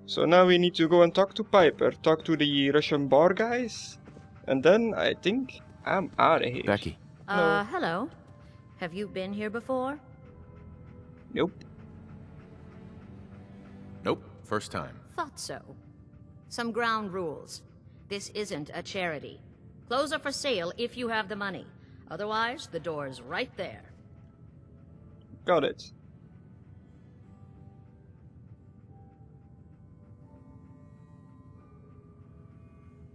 So now we need to go and talk to Piper, talk to the Russian bar guys, and then I think I'm out of here. Becky. Hello. Have you been here before? Nope. Nope, first time. Thought so. Some ground rules. This isn't a charity. Clothes are for sale if you have the money. Otherwise, the door's right there. Got it.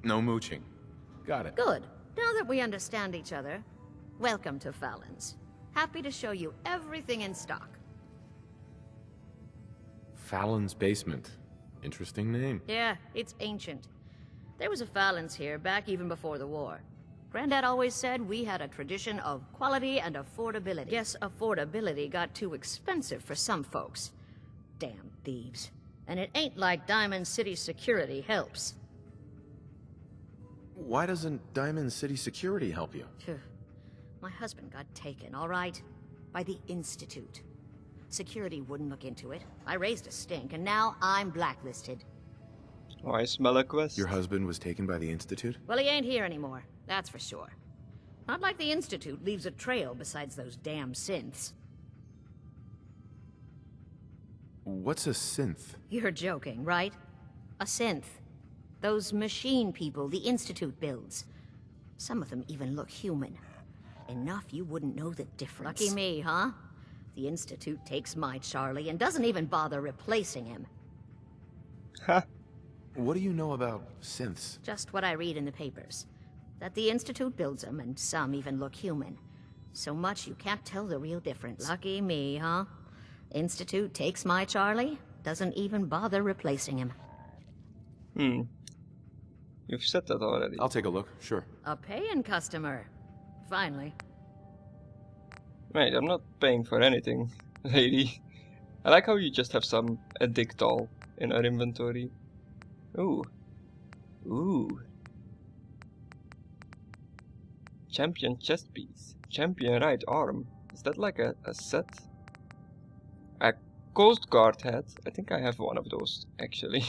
No mooching. Got it. Good. Now that we understand each other, welcome to Fallon's. Happy to show you everything in stock. Fallon's Basement. Interesting name. Yeah, it's ancient. There was a Fallon's here back even before the war. Granddad always said we had a tradition of quality and affordability. Guess affordability got too expensive for some folks. Damn thieves. And it ain't like Diamond City security helps. Why doesn't Diamond City Security help you? Phew. My husband got taken, all right? By the Institute. Security wouldn't look into it. I raised a stink, and now I'm blacklisted. Oh, I smell a quest. Your husband was taken by the Institute? Well, he ain't here anymore, that's for sure. Not like the Institute leaves a trail besides those damn synths. What's a synth? You're joking, right? A synth. Those machine people the Institute builds. Some of them even look human. Enough you wouldn't know the difference. Lucky me, huh? The Institute takes my Charlie and doesn't even bother replacing him. Ha! What do you know about synths? Just what I read in the papers. That the Institute builds them, and some even look human. So much you can't tell the real difference. Lucky me, huh? Institute takes my Charlie, doesn't even bother replacing him. You've said that already. I'll take a look, sure. A paying customer. Finally. Mate, I'm not paying for anything, lady. I like how you just have some addictol in our inventory. Ooh. Ooh. Champion chest piece. Champion right arm. Is that like a set? A Coast Guard hat. I think I have one of those, actually.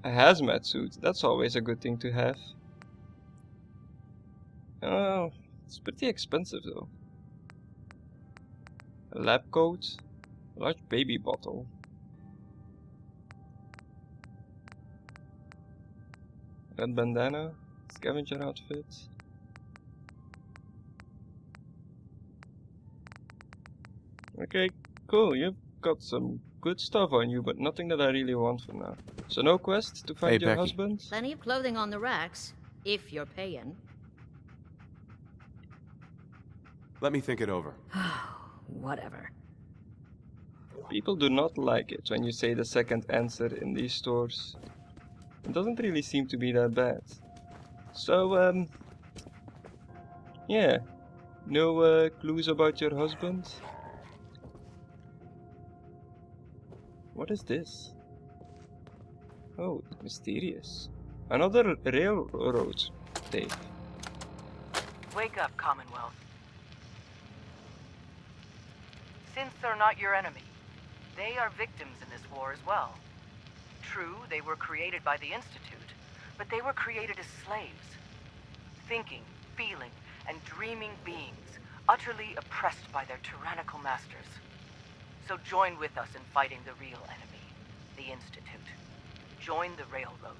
A hazmat suit. That's always a good thing to have. Oh, it's pretty expensive though. A lab coat. A large baby bottle. Red bandana. Scavenger outfit. Okay, cool. You've got some good stuff on you, but nothing that I really want for now. So no quest to find Hey, your Becky. husband? Plenty of clothing on the racks, if you're paying. Let me think it over. Whatever. People do not like it when you say the second answer in these stores. It doesn't really seem to be that bad. So, yeah. No clues about your husband? What is this? Oh, mysterious. Another railroad tape. Wake up, Commonwealth. Synths are not your enemy. They are victims in this war as well. True, they were created by the Institute, but they were created as slaves. Thinking, feeling, and dreaming beings, utterly oppressed by their tyrannical masters. So join with us in fighting the real enemy, the Institute. Join the railroad.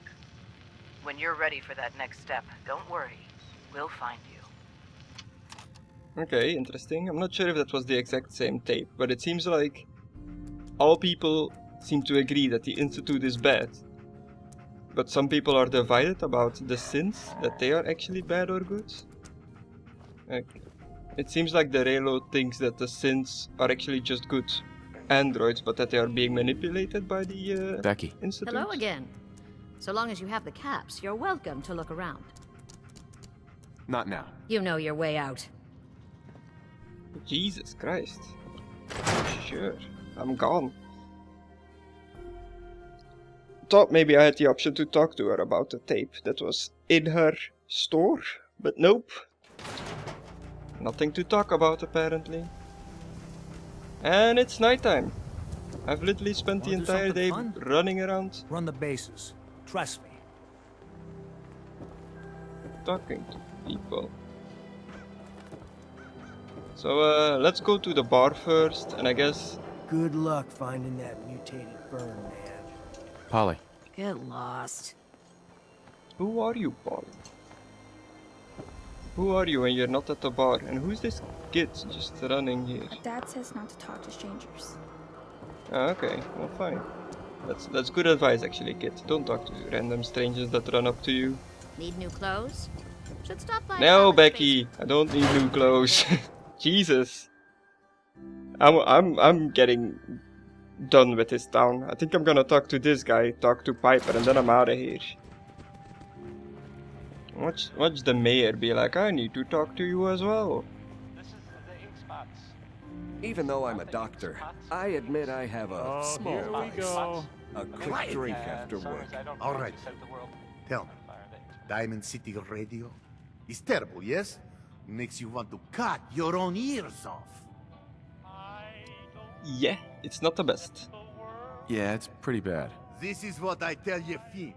When you're ready for that next step, don't worry. We'll find you. Okay, interesting. I'm not sure if that was the exact same tape, but it seems like all people seem to agree that the Institute is bad. But some people are divided about the synths, that they are actually bad or good. It seems like the railroad thinks that the synths are actually just good androids, but that they are being manipulated by the Becky. Institute. Hello again. So long as you have the caps, you're welcome to look around. Not now. You know your way out. Jesus Christ. Sure, I'm gone. Thought maybe I had the option to talk to her about the tape that was in her store, but nope. Nothing to talk about apparently. And it's nighttime. I've literally spent the Wanna do entire something day fun? running around Run the bases. Trust me. talking to people. So let's go to the bar first, and I guess Good luck finding that mutated burn, man. Polly, Get lost. who are you, Paul? Who are you when you're not at the bar? And who's this kid just running here? Dad says not to talk to strangers. Ah, okay, well fine. That's good advice actually, kid. Don't talk to random strangers that run up to you. Need new clothes? Should stop by. No, College Becky, I don't need new clothes. Jesus. I'm getting done with this town. I think I'm gonna talk to this guy, talk to Piper, and then I'm out of here. Watch the mayor be like, I need to talk to you as well. Even though I'm a doctor, I admit I have a small here we vice. go. A quick drink after work. All right. Tell me, Diamond City Radio is terrible, yes? Makes you want to cut your own ears off. Yeah, it's not the best. yeah, it's pretty bad. This is what I tell you, Finn.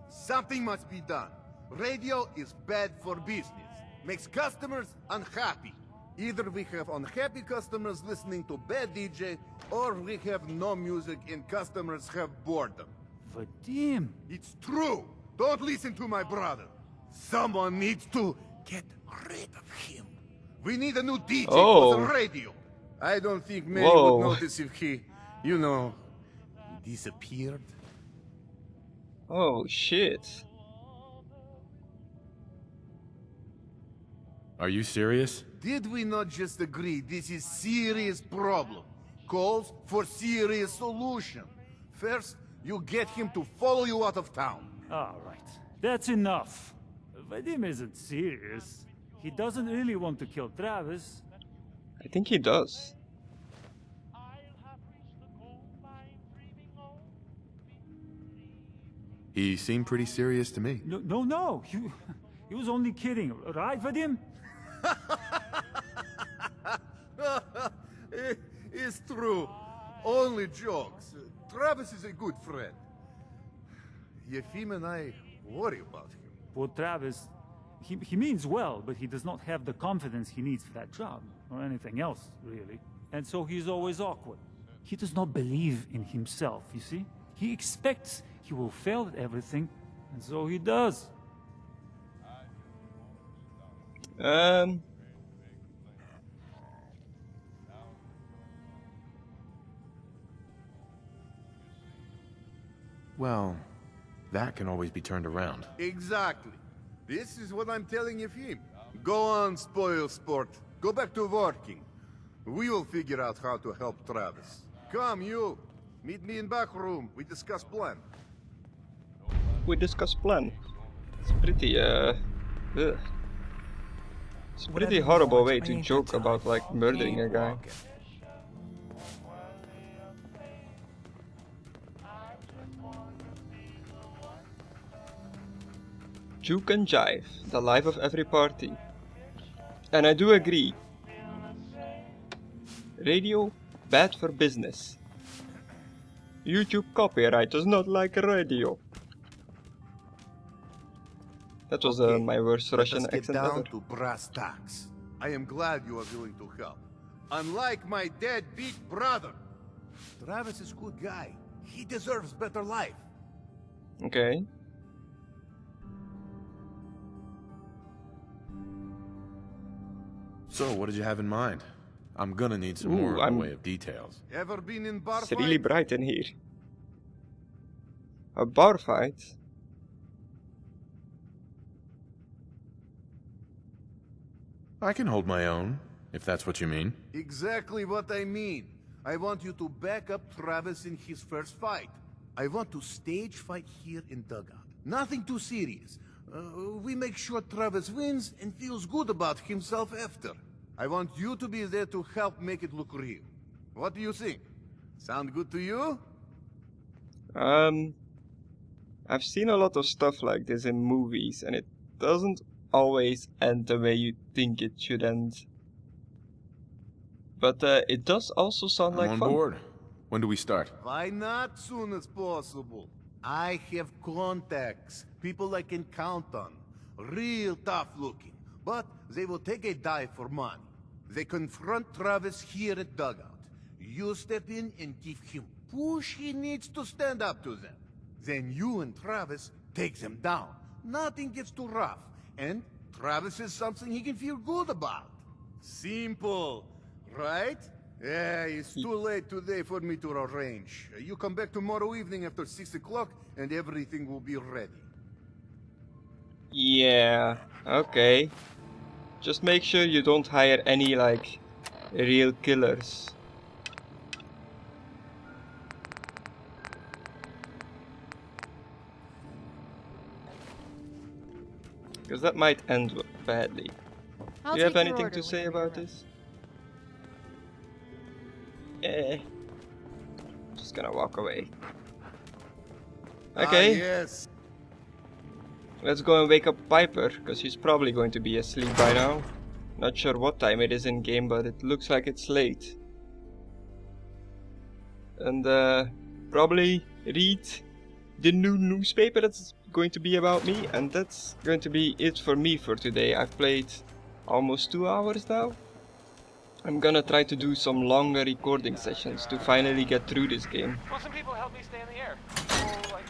Something must be done. Radio is bad for business. Makes customers unhappy. Either we have unhappy customers listening to bad DJ, or we have no music and customers have boredom. Vadim. It's true. Don't listen to my brother. Someone needs to get rid of him. We need a new DJ for the radio. I don't think many would notice if he, you know, disappeared. Oh shit. Are you serious? Did we not just agree this is serious problem? Calls for serious solution. First, you get him to follow you out of town. All right. That's enough. Vadim isn't serious. He doesn't really want to kill Travis. I think he does. He seemed pretty serious to me. No. He was only kidding, right, Vadim? It's true. Only jokes. Travis is a good friend. Yefim and I worry about him. Poor Travis. He means well, but he does not have the confidence he needs for that job, or anything else, really. And so he's always awkward. He does not believe in himself, you see? He expects he will fail at everything, and so he does. Well, that can always be turned around. Exactly. This is what I'm telling Yefim. Go on, spoil sport. Go back to working. We will figure out how to help Travis. Come, you. Meet me in back room. We discuss plan. We discuss plan. It's pretty ugh. It's a pretty horrible way to joke about like murdering a guy. Juke and jive, the life of every party. And I do agree. Radio, bad for business. YouTube copyright does not like radio. That was my worst Russian Let us accent get down ever. to brass tacks. I am glad you are willing to help. Unlike my deadbeat brother. Travis is a good guy. He deserves better life. Okay. So, what did you have in mind? I'm gonna need some more in the way of details. Ever been in bar It's fight? really bright in here. A bar fight? I can hold my own, if that's what you mean. Exactly what I mean. I want you to back up Travis in his first fight. I want to stage fight here in Dugout. Nothing too serious. We make sure Travis wins and feels good about himself after. I want you to be there to help make it look real. What do you think? Sound good to you? I've seen a lot of stuff like this in movies, and it doesn't always end the way you think it should end. But it does also sound like I'm on fun. board. When do we start? Why not soon as possible? I have contacts, people I can count on. Real tough looking, but they will take a dive for money. They confront Travis here at Dugout. You step in and give him push he needs to stand up to them. Then you and Travis take them down. Nothing gets too rough, and Travis is something he can feel good about. Simple, right? Yeah, it's too late today for me to arrange. You come back tomorrow evening after 6 o'clock, and everything will be ready. Yeah, okay. Just make sure you don't hire any, like, real killers. Because that might end badly. Do you have anything to say about this? Just gonna walk away. Okay. Yes. Let's go and wake up Piper, because she's probably going to be asleep by now. Not sure what time it is in game, but it looks like it's late. And probably read the new newspaper that's going to be about me, and that's going to be it for me for today. I've played almost 2 hours now. I'm gonna try to do some longer recording sessions to finally get through this game. Will some people help me stay in the air? Oh, like,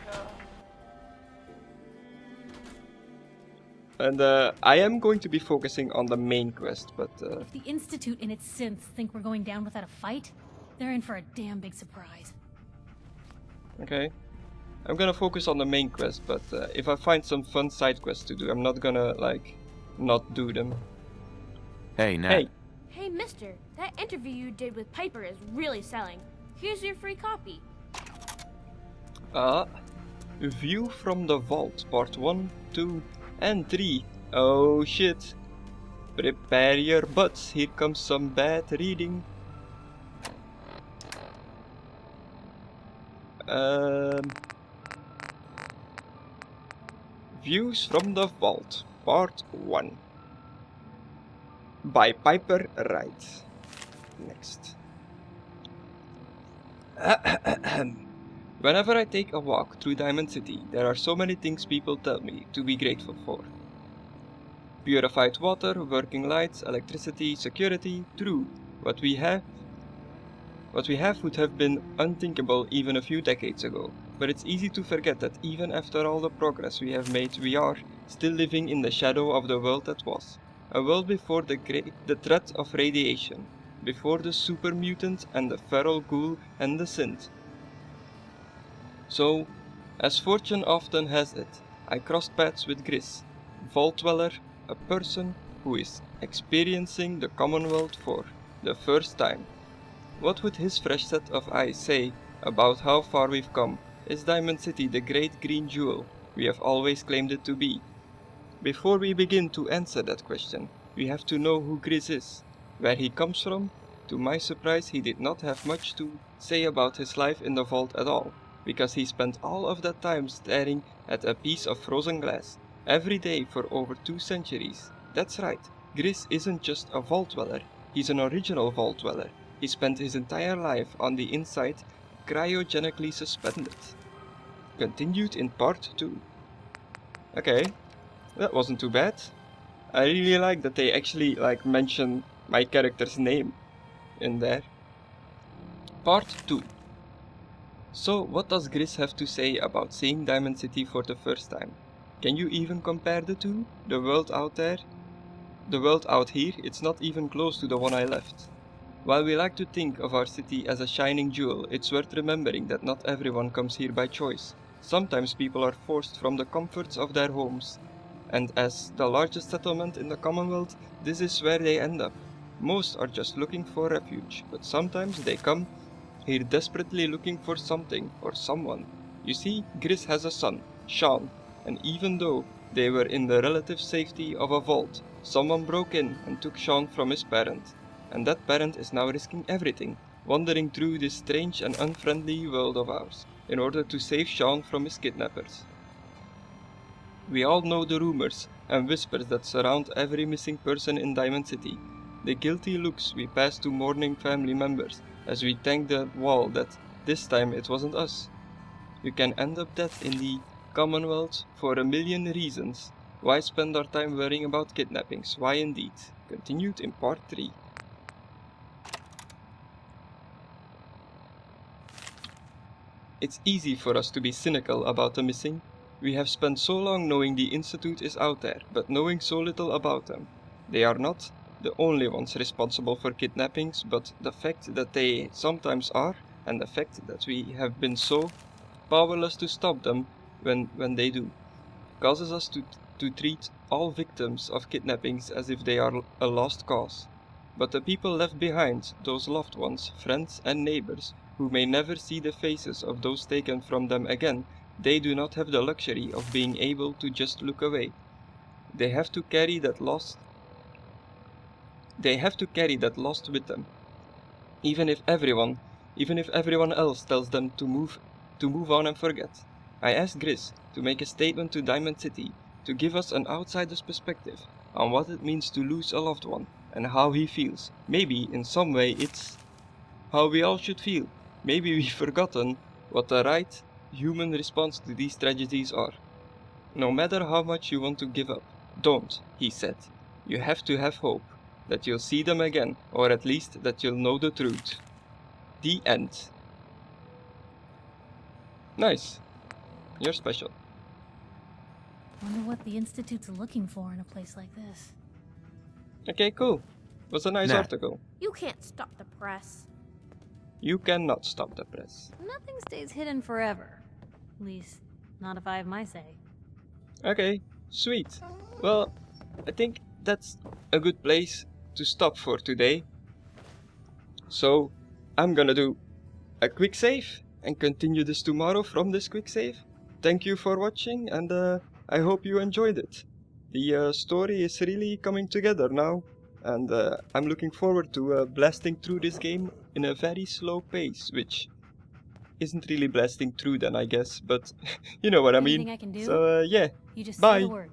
And I am going to be focusing on the main quest, but If the Institute and its synths think we're going down without a fight, they're in for a damn big surprise. okay. I'm gonna focus on the main quest, but if I find some fun side quests to do, I'm not gonna, like, not do them. Hey, Nat. Hey. Hey, mister, that interview you did with Piper is really selling. Here's your free copy. View from the Vault, part 1, 2, and 3. Oh shit. Prepare your butts, here comes some bad reading. Views from the Vault, part 1. By Piper Wright. Next. Whenever I take a walk through Diamond City, there are so many things people tell me to be grateful for. Purified water, working lights, electricity, security, true. What we have would have been unthinkable even a few decades ago. But it's easy to forget that even after all the progress we have made, we are still living in the shadow of the world that was. A world before the threat of radiation, before the super mutant and the feral ghoul and the synth. So, as fortune often has it, I crossed paths with Gris, Vault Dweller, a person who is experiencing the Commonwealth for the first time. What would his fresh set of eyes say about how far we've come? Is Diamond City the great green jewel we have always claimed it to be? Before we begin to answer that question, we have to know who Gris is, where he comes from. To my surprise, he did not have much to say about his life in the vault at all, because he spent all of that time staring at a piece of frozen glass, every day for over 2 centuries. That's right, Gris isn't just a Vault Dweller, he's an original Vault Dweller. He spent his entire life on the inside, cryogenically suspended. Continued in part 2. Okay, that wasn't too bad. I really like that they actually, like, mention my character's name in there. Part 2. So, what does Gris have to say about seeing Diamond City for the first time? Can you even compare the two? The world out there? The world out here, it's not even close to the one I left. While we like to think of our city as a shining jewel, it's worth remembering that not everyone comes here by choice. Sometimes people are forced from the comforts of their homes. And as the largest settlement in the Commonwealth, this is where they end up. Most are just looking for refuge, but sometimes they come here desperately looking for something or someone. You see, Gris has a son, Sean, and even though they were in the relative safety of a vault, someone broke in and took Sean from his parent. And that parent is now risking everything, wandering through this strange and unfriendly world of ours, in order to save Sean from his kidnappers. We all know the rumors and whispers that surround every missing person in Diamond City, the guilty looks we pass to mourning family members as we thank the wall that this time it wasn't us. You can end up dead in the Commonwealth for a million reasons. Why spend our time worrying about kidnappings? Why indeed? Continued in part 3. It's easy for us to be cynical about the missing. We have spent so long knowing the Institute is out there, but knowing so little about them. They are not the only ones responsible for kidnappings, but the fact that they sometimes are, and the fact that we have been so powerless to stop them when they do, causes us to treat all victims of kidnappings as if they are a lost cause. But the people left behind, those loved ones, friends and neighbors, who may never see the faces of those taken from them again, they do not have the luxury of being able to just look away. They have to carry that loss with them. Even if everyone else tells them to move on and forget. I asked Gris to make a statement to Diamond City, to give us an outsider's perspective on what it means to lose a loved one and how he feels. Maybe in some way it's how we all should feel. Maybe we've forgotten what the right human response to these tragedies are. No matter how much you want to give up, don't, he said. You have to have hope that you'll see them again, or at least that you'll know the truth. The end. Nice. You're special. Wonder what the Institute's looking for in a place like this. Okay, cool. Was a nice article. You can't stop the press. You cannot stop the press. Nothing stays hidden forever. At least, not if I have my say. Okay, sweet. Well, I think that's a good place to stop for today. So, I'm gonna do a quick save and continue this tomorrow from this quick save. Thank you for watching, and I hope you enjoyed it. The story is really coming together now, and I'm looking forward to blasting through this game in a very slow pace, which isn't really blasting through then, I guess, but you know what I mean. Anything I can do? So yeah, You just bye. say the word.